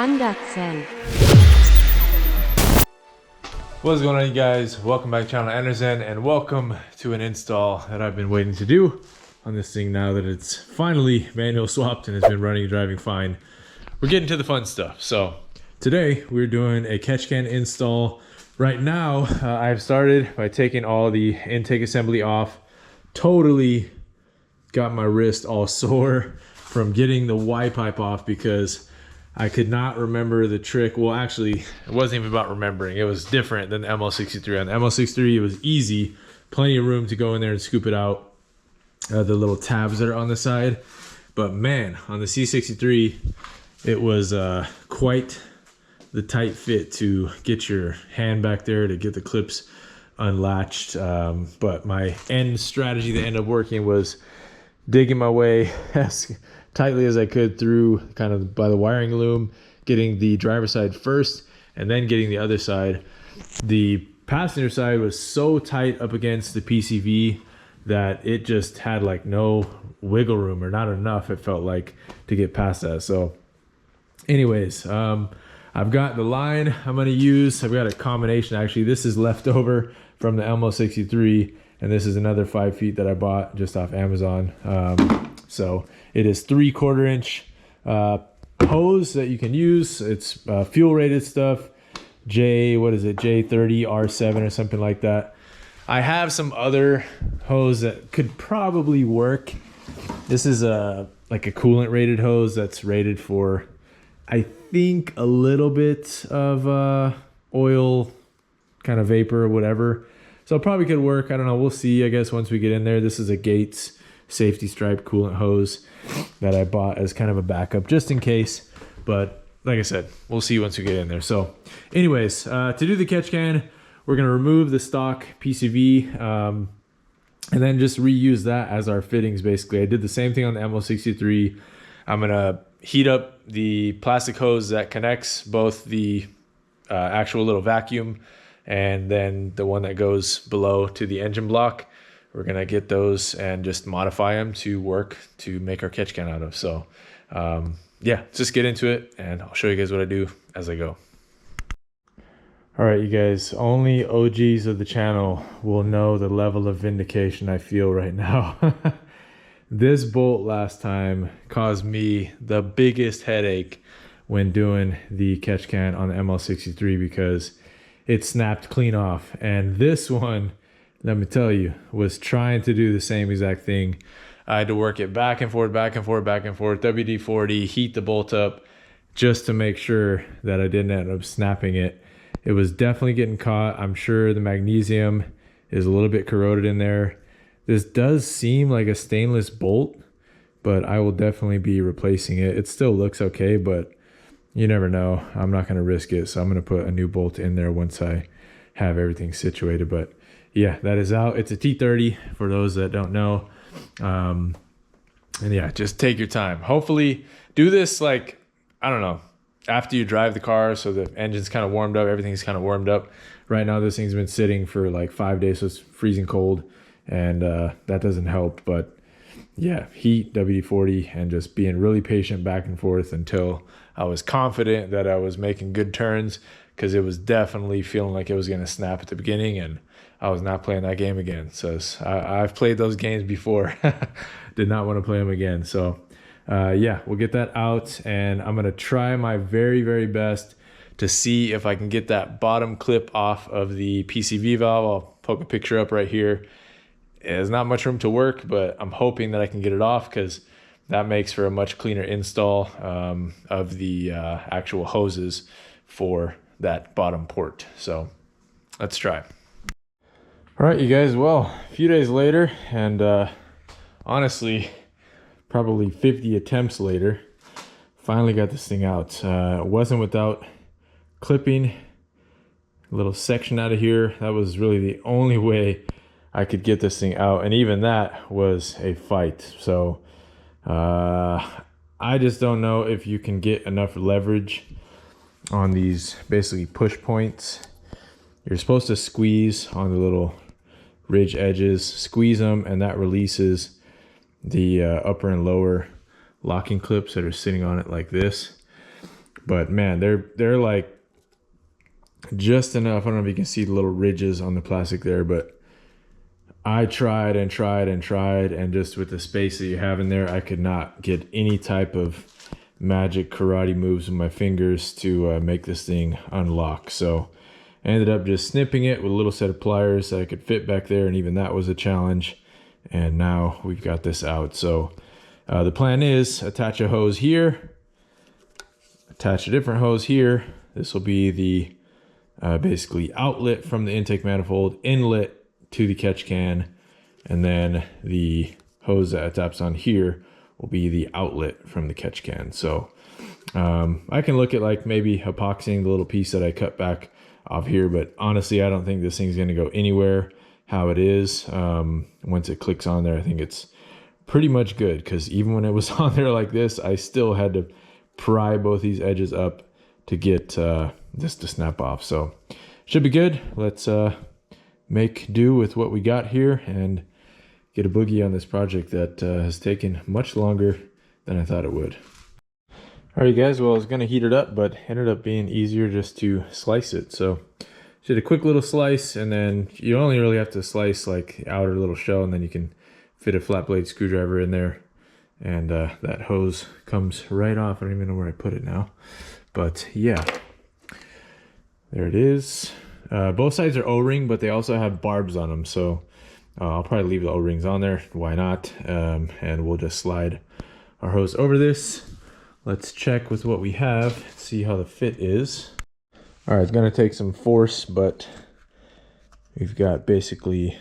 Andersen. What's going on, you guys? Welcome back to channel Andersen, and welcome to an install that I've been waiting to do on this thing now that it's finally manual swapped and it's been running and driving fine. We're getting to the fun stuff. So today we're doing a catch can install. Right now I've started by taking all the intake assembly off. Totally got my wrist all sore from getting the Y pipe off because I could not remember the trick. Well, actually, it wasn't even about remembering. It was different than the M156. On the M156, it was easy. Plenty of room to go in there and scoop it out. The little tabs that are on the side. But man, on the C63, it was quite the tight fit to get your hand back there to get the clips unlatched. But my end strategy that ended up working was digging my way as tightly as I could through kind of by the wiring loom, getting the driver's side first and then getting the other side. The passenger side was so tight up against the PCV that it just had like no wiggle room, or not enough, it felt like, to get past that. So anyways, I've got the line I'm going to use. I've got a combination. Actually, this is leftover from the M163, and this is another 5 feet that I bought just off Amazon. So it is 3/4 inch hose that you can use. It's fuel rated stuff. J30 R7 or something like that. I have some other hose that could probably work. This is like a coolant rated hose that's rated for, I think, a little bit of oil, kind of vapor or whatever. So it probably could work. I don't know. We'll see, I guess, once we get in there. This is a Gates safety stripe coolant hose that I bought as kind of a backup just in case. But like I said, we'll see once we get in there. So anyways, to do the catch can, we're going to remove the stock PCV and then just reuse that as our fittings. Basically, I did the same thing on the M163. I'm going to heat up the plastic hose that connects both the actual little vacuum and then the one that goes below to the engine block. We're going to get those and just modify them to work to make our catch can out of. So yeah, let's just get into it and I'll show you guys what I do as I go. All right, you guys, only OGs of the channel will know the level of vindication I feel right now. This bolt last time caused me the biggest headache when doing the catch can on the ML63 because it snapped clean off. And this one, let me tell you, was trying to do the same exact thing. I had to work it back and forth, back and forth, back and forth, WD-40, heat the bolt up just to make sure that I didn't end up snapping it. It was definitely getting caught. I'm sure the magnesium is a little bit corroded in there. This does seem like a stainless bolt, but I will definitely be replacing it. It still looks okay, but you never know. I'm not going to risk it, so I'm going to put a new bolt in there once I have everything situated. But yeah, that is out. It's a T30 for those that don't know. And yeah, just take your time. Hopefully do this, like, I don't know, after you drive the car, so the engine's kind of warmed up, everything's kind of warmed up. Right now this thing's been sitting for like 5 days, so it's freezing cold, and that doesn't help. But yeah, heat, WD-40, and just being really patient back and forth until I was confident that I was making good turns, because it was definitely feeling like it was going to snap at the beginning, and I was not playing that game again. So I've played those games before. Did not want to play them again. So yeah, we'll get that out, and I'm going to try my very, very best to see if I can get that bottom clip off of the PCV valve. I'll poke a picture up right here. There's not much room to work, but I'm hoping that I can get it off, because that makes for a much cleaner install of the actual hoses for that bottom port. So let's try. All right, you guys, well, a few days later, and honestly, probably 50 attempts later, finally got this thing out. It wasn't without clipping a little section out of here. That was really the only way I could get this thing out, and even that was a fight. So I just don't know if you can get enough leverage on these basically push points. You're supposed to squeeze on the little ridge edges, squeeze them, and that releases the upper and lower locking clips that are sitting on it like this. But man, they're like just enough. I don't know if you can see the little ridges on the plastic there, but I tried and tried and tried, and just with the space that you have in there, I could not get any type of magic karate moves with my fingers to make this thing unlock. So I ended up just snipping it with a little set of pliers that I could fit back there, and even that was a challenge. And now we've got this out. So the plan is attach a hose here, attach a different hose here. This will be the basically outlet from the intake manifold, inlet to the catch can, and then the hose that taps on here will be the outlet from the catch can. So I can look at like maybe epoxying the little piece that I cut back off here, but honestly I don't think this thing's going to go anywhere how it is. Once it clicks on there, I think it's pretty much good, because even when it was on there like this, I still had to pry both these edges up to get this to snap off. So should be good. Let's make do with what we got here and get a boogie on this project that has taken much longer than I thought it would. All right, guys, well, I was going to heat it up, but ended up being easier just to slice it. So did a quick little slice, and then you only really have to slice like the outer little shell, and then you can fit a flat blade screwdriver in there, and that hose comes right off. I don't even know where I put it now, but yeah, there it is. Both sides are O-ring, but they also have barbs on them, so I'll probably leave the O-rings on there. Why not? And we'll just slide our hose over this. Let's check with what we have, see how the fit is. All right, it's going to take some force, but we've got basically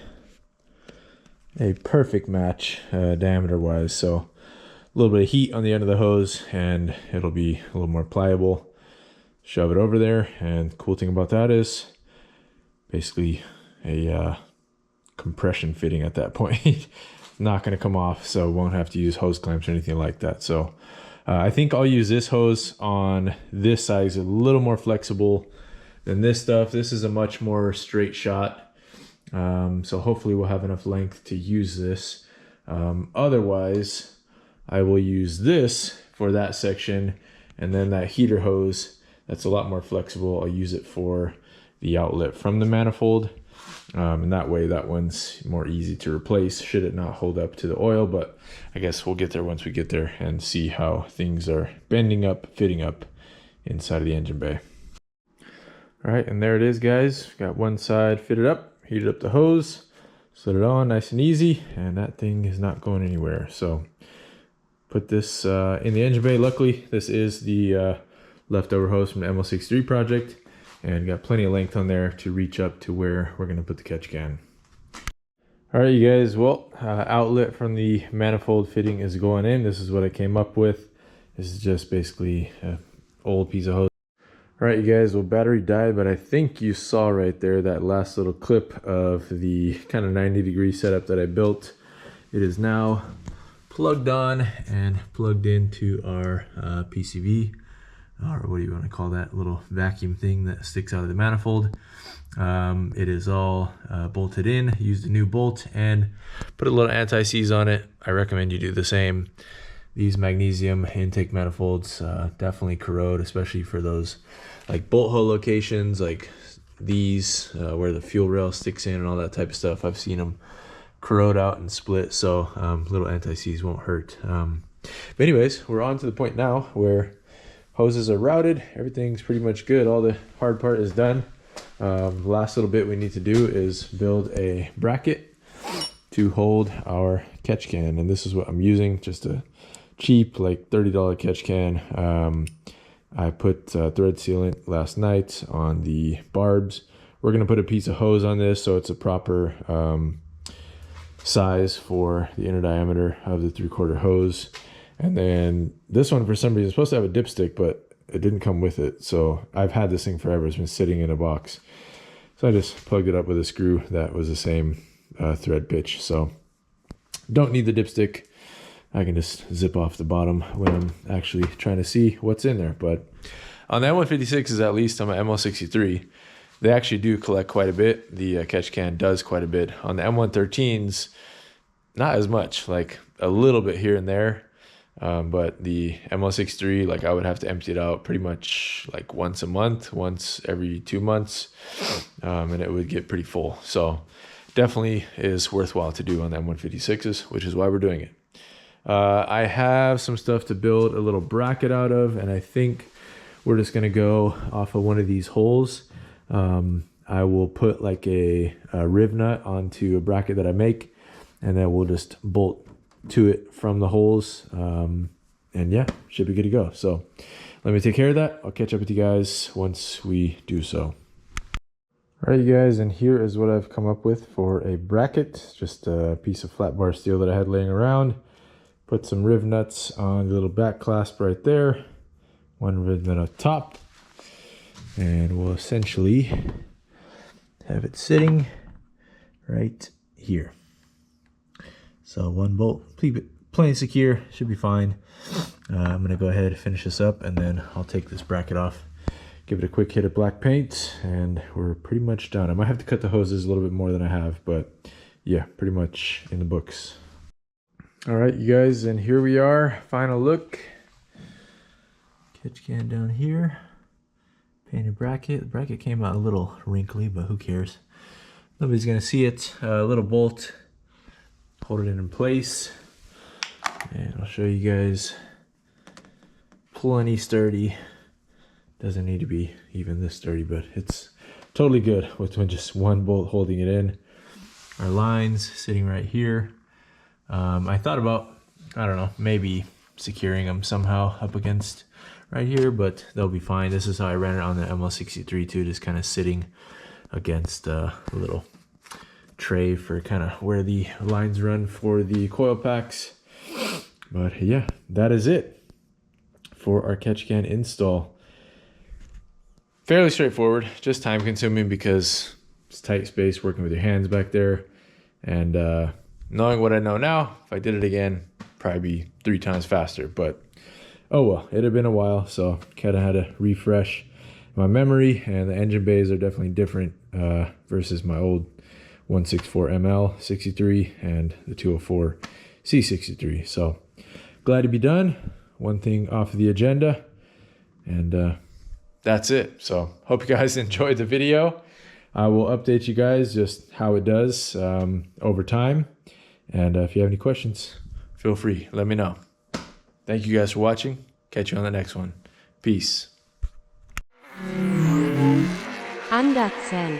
a perfect match diameter-wise. So a little bit of heat on the end of the hose, and it'll be a little more pliable. Shove it over there, and the cool thing about that is basically a compression fitting at that point. Not going to come off, so won't have to use hose clamps or anything like that. So I think I'll use this hose on this side. It's a little more flexible than this stuff. This is a much more straight shot, so hopefully we'll have enough length to use this. Otherwise, I will use this for that section, and then that heater hose that's a lot more flexible, I'll use it for the outlet from the manifold, and that way that one's more easy to replace should it not hold up to the oil. But I guess we'll get there once we get there and see how things are bending up, fitting up inside of the engine bay. All right, and there it is, guys. Got one side fitted up, heated up the hose, slid it on nice and easy, and that thing is not going anywhere. So put this in the engine bay. Luckily this is the leftover hose from the M156 project, and got plenty of length on there to reach up to where we're going to put the catch can. All right, you guys, well, outlet from the manifold fitting is going in. This is what I came up with. This is just basically an old piece of hose. All right, you guys, well, battery died, but I think you saw right there that last little clip of the kind of 90-degree setup that I built. It is now plugged on and plugged into our PCV, or what do you want to call that little vacuum thing that sticks out of the manifold. It is all bolted in. Used a new bolt and put a little anti-seize on it. I recommend you do the same. These magnesium intake manifolds definitely corrode, especially for those like bolt hole locations like these where the fuel rail sticks in and all that type of stuff. I've seen them corrode out and split, so little anti-seize won't hurt. But anyways, we're on to the point now where hoses are routed. Everything's pretty much good. All the hard part is done. Last little bit we need to do is build a bracket to hold our catch can, and this is what I'm using, just a cheap like $30 catch can. I put thread sealant last night on the barbs. We're gonna put a piece of hose on this so it's a proper size for the inner diameter of the 3/4 hose. And then this one, for some reason, is supposed to have a dipstick, but it didn't come with it. So I've had this thing forever. It's been sitting in a box. So I just plugged it up with a screw that was the same thread pitch. So don't need the dipstick. I can just zip off the bottom when I'm actually trying to see what's in there. But on the M156s, at least on my M163, they actually do collect quite a bit. The catch can does quite a bit. On the M113s, not as much, like a little bit here and there. But the M163, like I would have to empty it out pretty much like once a month, once every 2 months, and it would get pretty full. So definitely is worthwhile to do on the M156s, which is why we're doing it. I have some stuff to build a little bracket out of, and I think we're just gonna go off of one of these holes. I will put like a riv nut onto a bracket that I make, and then we'll just bolt to it from the holes, and yeah, should be good to go. So let me take care of that. I'll catch up with you guys once we do so. All right, you guys, and here is what I've come up with for a bracket. Just a piece of flat bar steel that I had laying around. Put some riv nuts on the little back clasp right there. One riv nut up top, and we'll essentially have it sitting right here. So one bolt, plain secure, should be fine. I'm gonna go ahead and finish this up, and then I'll take this bracket off, give it a quick hit of black paint, and we're pretty much done. I might have to cut the hoses a little bit more than I have, but yeah, pretty much in the books. All right, you guys, and here we are, final look. Catch can down here, painted bracket. The bracket came out a little wrinkly, but who cares? Nobody's gonna see it. A little bolt holding it in place, and I'll show you guys. Plenty sturdy. Doesn't need to be even this sturdy, but it's totally good with just one bolt holding it in. Our lines sitting right here. I thought about, I don't know, maybe securing them somehow up against right here, but they'll be fine. This is how I ran it on the M163 too, just kind of sitting against a little tray for kind of where the lines run for the coil packs. But yeah, that is it for our catch can install. Fairly straightforward, just time consuming because it's tight space working with your hands back there. And knowing what I know now, if I did it again, probably be 3 times faster. But oh well, it had been a while, so kind of had to refresh my memory, and the engine bays are definitely different versus my old 164 ML 63 and the 204 C63. So glad to be done. One thing off of the agenda, and that's it. So hope you guys enjoyed the video. I will update you guys just how it does over time. And if you have any questions, feel free, let me know. Thank you guys for watching. Catch you on the next one. Peace. Andersen.